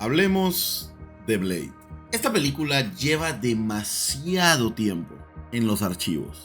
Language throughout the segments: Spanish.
Hablemos de Blade. Esta película lleva demasiado tiempo en los archivos.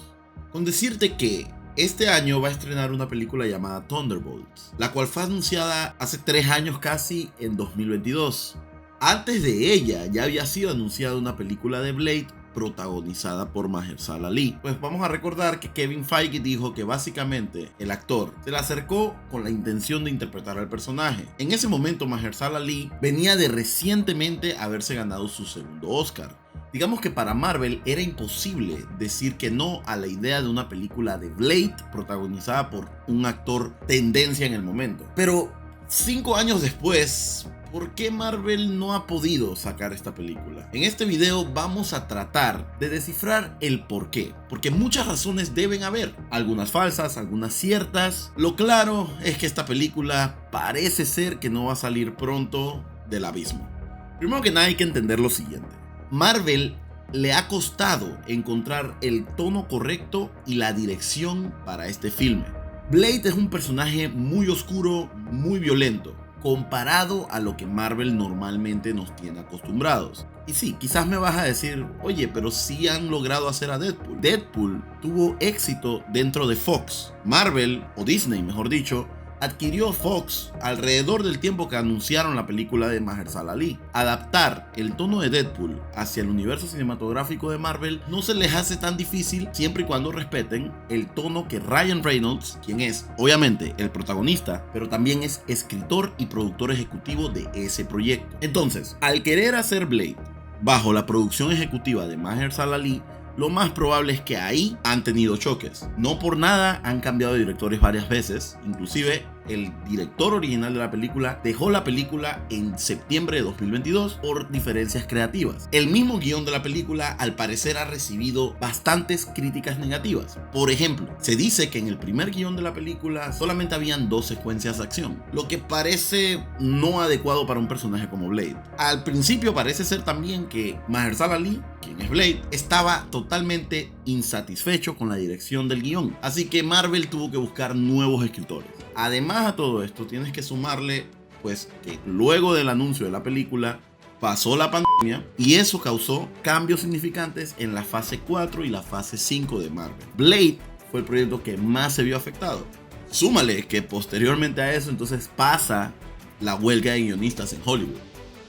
Con decirte que este año va a estrenar una película llamada Thunderbolts, la cual fue anunciada hace 3 años casi, en 2022. Antes de ella ya había sido anunciada una película de Blade protagonizada por Mahershala Ali. Pues vamos a recordar que Kevin Feige dijo que básicamente el actor se le acercó con la intención de interpretar al personaje. En ese momento Mahershala Ali venía de recientemente haberse ganado su segundo Oscar. Digamos que para Marvel era imposible decir que no a la idea de una película de Blade protagonizada por un actor tendencia en el momento. Pero 5 años después, ¿por qué Marvel no ha podido sacar esta película? En este video vamos a tratar de descifrar el por qué, porque muchas razones deben haber, algunas falsas, algunas ciertas. Lo claro es que esta película parece ser que no va a salir pronto del abismo. Primero que nada hay que entender lo siguiente: Marvel le ha costado encontrar el tono correcto y la dirección para este filme. Blade es un personaje muy oscuro, muy violento, comparado a lo que Marvel normalmente nos tiene acostumbrados. Y sí, quizás me vas a decir, oye, pero sí han logrado hacer a Deadpool. Deadpool tuvo éxito dentro de Fox. Marvel, o Disney mejor dicho, adquirió Fox alrededor del tiempo que anunciaron la película de Mahershala Ali. Adaptar el tono de Deadpool hacia el universo cinematográfico de Marvel no se les hace tan difícil siempre y cuando respeten el tono que Ryan Reynolds, quien es obviamente el protagonista, pero también es escritor y productor ejecutivo de ese proyecto. Entonces, al querer hacer Blade bajo la producción ejecutiva de Mahershala Ali, lo más probable es que ahí han tenido choques. No por nada han cambiado de directores varias veces. Inclusive el director original de la película dejó la película en septiembre de 2022 por diferencias creativas. El mismo guión de la película al parecer ha recibido bastantes críticas negativas. Por ejemplo, se dice que en el primer guión de la película solamente habían 2 secuencias de acción, lo que parece no adecuado para un personaje como Blade. Al principio parece ser también que Mahershala Ali, quien es Blade, estaba totalmente insatisfecho con la dirección del guión, así que Marvel tuvo que buscar nuevos escritores. Además a todo esto tienes que sumarle pues que luego del anuncio de la película pasó la pandemia y eso causó cambios significantes en la fase 4 y la fase 5 de Marvel. Blade fue el proyecto que más se vio afectado. Súmale que posteriormente a eso entonces pasa la huelga de guionistas en Hollywood.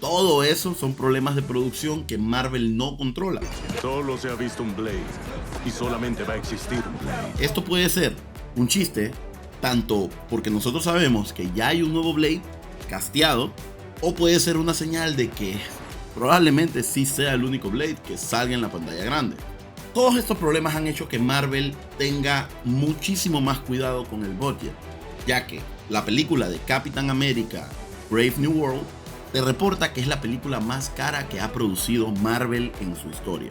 Todo eso son problemas de producción que Marvel no controla. Solo se ha visto un Blade y solamente va a existir un Blade. Esto puede ser un chiste, tanto porque nosotros sabemos que ya hay un nuevo Blade casteado, o puede ser una señal de que probablemente sí sea el único Blade que salga en la pantalla grande. Todos estos problemas han hecho que Marvel tenga muchísimo más cuidado con el budget, ya que la película de Capitán América Brave New World te reporta que es la película más cara que ha producido Marvel en su historia.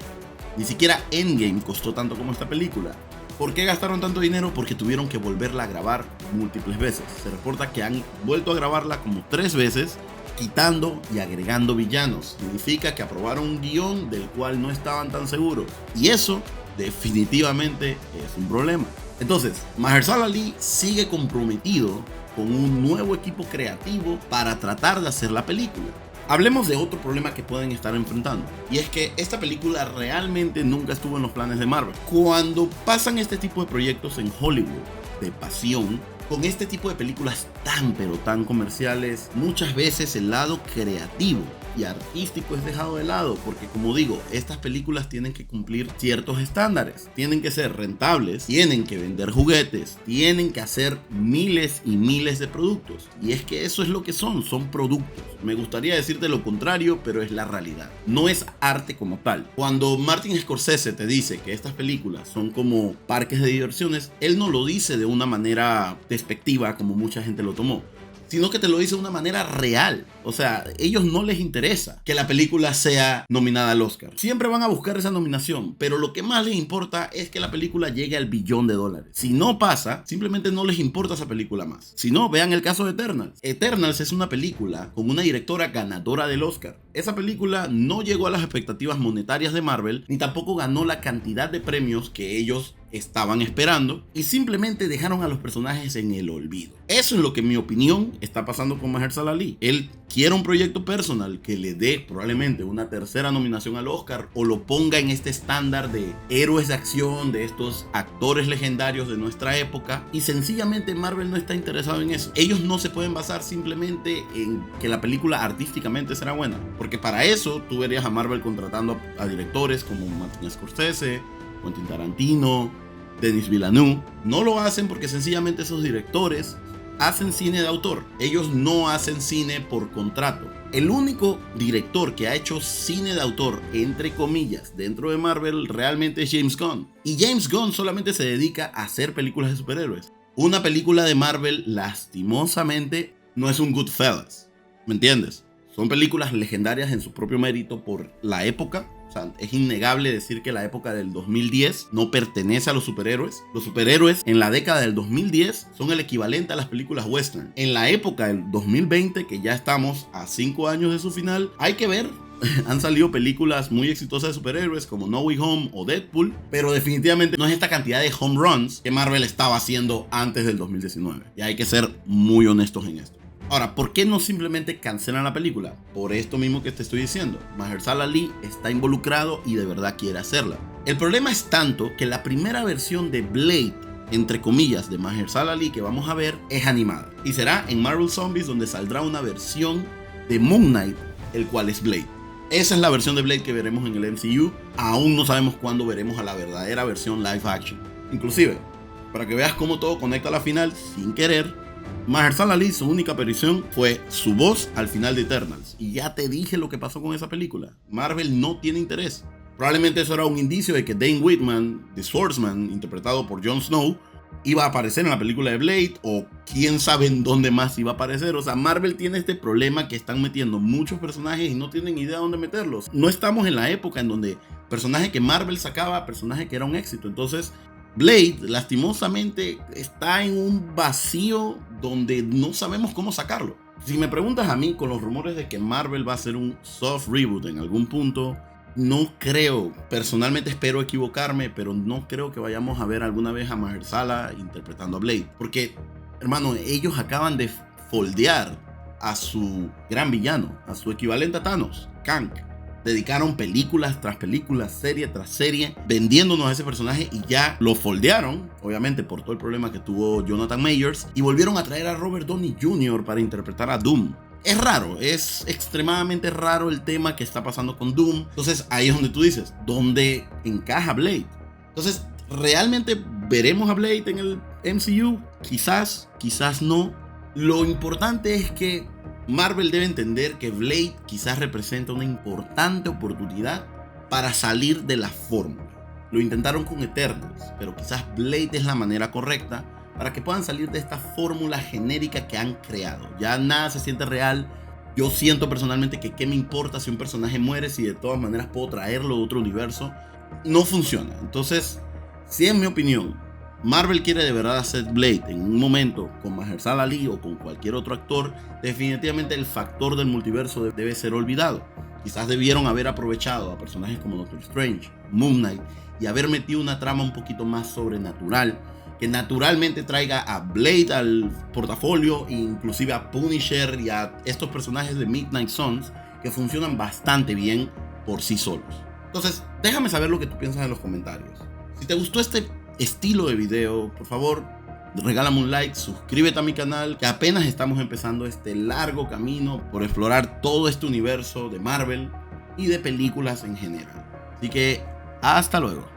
Ni siquiera Endgame costó tanto como esta película. ¿Por qué gastaron tanto dinero? Porque tuvieron que volverla a grabar múltiples veces. Se reporta que han vuelto a grabarla como 3 veces, quitando y agregando villanos. Significa que aprobaron un guión del cual no estaban tan seguros. Y eso definitivamente es un problema. Entonces, Mahershala Ali sigue comprometido con un nuevo equipo creativo para tratar de hacer la película. Hablemos de otro problema que pueden estar enfrentando, y es que esta película realmente nunca estuvo en los planes de Marvel. Cuando pasan este tipo de proyectos en Hollywood de pasión, con este tipo de películas tan pero tan comerciales, muchas veces el lado creativo y artístico es dejado de lado, porque como digo, estas películas tienen que cumplir ciertos estándares, tienen que ser rentables, tienen que vender juguetes, tienen que hacer miles y miles de productos, y es que eso es lo que son productos. Me gustaría decirte lo contrario, pero es la realidad. No es arte como tal. Cuando Martin Scorsese te dice que estas películas son como parques de diversiones, él no lo dice de una manera despectiva como mucha gente lo tomó, sino que te lo dice de una manera real. O sea, a ellos no les interesa que la película sea nominada al Oscar. Siempre van a buscar esa nominación, pero lo que más les importa es que la película llegue al $1 billón. Si no pasa, simplemente no les importa esa película más. Si no, vean el caso de Eternals. Eternals es una película con una directora ganadora del Oscar. Esa película no llegó a las expectativas monetarias de Marvel, ni tampoco ganó la cantidad de premios que ellos estaban esperando, y simplemente dejaron a los personajes en el olvido. Eso es lo que en mi opinión está pasando con Mahershala Ali. Él quiera un proyecto personal que le dé probablemente una tercera nominación al Oscar o lo ponga en este estándar de héroes de acción, de estos actores legendarios de nuestra época, y sencillamente Marvel no está interesado en eso. Ellos no se pueden basar simplemente en que la película artísticamente será buena, porque para eso tú verías a Marvel contratando a directores como Martin Scorsese, Quentin Tarantino, Denis Villeneuve. No lo hacen porque sencillamente esos directores hacen cine de autor. Ellos no hacen cine por contrato. El único director que ha hecho cine de autor, entre comillas, dentro de Marvel realmente es James Gunn. Y James Gunn solamente se dedica a hacer películas de superhéroes. Una película de Marvel, lastimosamente, no es un Goodfellas. ¿Me entiendes? Son películas legendarias en su propio mérito por la época. O sea, es innegable decir que la época del 2010 no pertenece a los superhéroes. Los superhéroes en la década del 2010 son el equivalente a las películas western. En la época del 2020, que ya estamos a 5 años de su final, hay que ver. Han salido películas muy exitosas de superhéroes como No Way Home o Deadpool, pero definitivamente no es esta cantidad de home runs que Marvel estaba haciendo antes del 2019. Y hay que ser muy honestos en esto. Ahora, ¿por qué no simplemente cancelan la película? Por esto mismo que te estoy diciendo. Mahershala Ali está involucrado y de verdad quiere hacerla. El problema es tanto que la primera versión de Blade, entre comillas, de Mahershala Ali que vamos a ver es animada. Y será en Marvel Zombies donde saldrá una versión de Moon Knight, el cual es Blade. Esa es la versión de Blade que veremos en el MCU. Aún no sabemos cuándo veremos a la verdadera versión live action. Inclusive, para que veas cómo todo conecta a la final sin querer, Mahershala Ali, su única aparición fue su voz al final de Eternals. Y ya te dije lo que pasó con esa película. Marvel no tiene interés. Probablemente eso era un indicio de que Dane Whitman, The Swordsman, interpretado por Jon Snow, iba a aparecer en la película de Blade, o quién sabe en dónde más iba a aparecer. O sea, Marvel tiene este problema que están metiendo muchos personajes y no tienen idea de dónde meterlos. No estamos en la época en donde personaje que Marvel sacaba, personaje que era un éxito. Entonces, Blade, lastimosamente, está en un vacío donde no sabemos cómo sacarlo. Si me preguntas a mí, con los rumores de que Marvel va a hacer un soft reboot en algún punto, no creo, personalmente espero equivocarme, pero no creo que vayamos a ver alguna vez a Mahershala interpretando a Blade. Porque, hermano, ellos acaban de foldear a su gran villano, a su equivalente a Thanos, Kang. Dedicaron películas tras películas, serie tras serie, vendiéndonos a ese personaje y ya lo foldearon, obviamente por todo el problema que tuvo Jonathan Majors, y volvieron a traer a Robert Downey Jr. para interpretar a Doom. Es raro, es extremadamente raro el tema que está pasando con Doom. Entonces ahí es donde tú dices, ¿dónde encaja Blade? Entonces, ¿realmente veremos a Blade en el MCU? Quizás, quizás no. Lo importante es que Marvel debe entender que Blade quizás representa una importante oportunidad para salir de la fórmula. Lo intentaron con Eternals, pero quizás Blade es la manera correcta para que puedan salir de esta fórmula genérica que han creado. Ya nada se siente real. Yo siento personalmente que qué me importa si un personaje muere, si de todas maneras puedo traerlo de otro universo. No funciona. Entonces, si en mi opinión Marvel quiere de verdad hacer Blade en un momento con Mahershala Ali o con cualquier otro actor, definitivamente el factor del multiverso debe ser olvidado. Quizás debieron haber aprovechado a personajes como Doctor Strange, Moon Knight, y haber metido una trama un poquito más sobrenatural, que naturalmente traiga a Blade al portafolio, e inclusive a Punisher y a estos personajes de Midnight Suns que funcionan bastante bien por sí solos. Entonces, déjame saber lo que tú piensas en los comentarios. Si te gustó este estilo de video, por favor, regálame un like, suscríbete a mi canal, que apenas estamos empezando este largo camino por explorar todo este universo de Marvel y de películas en general. Así que, hasta luego.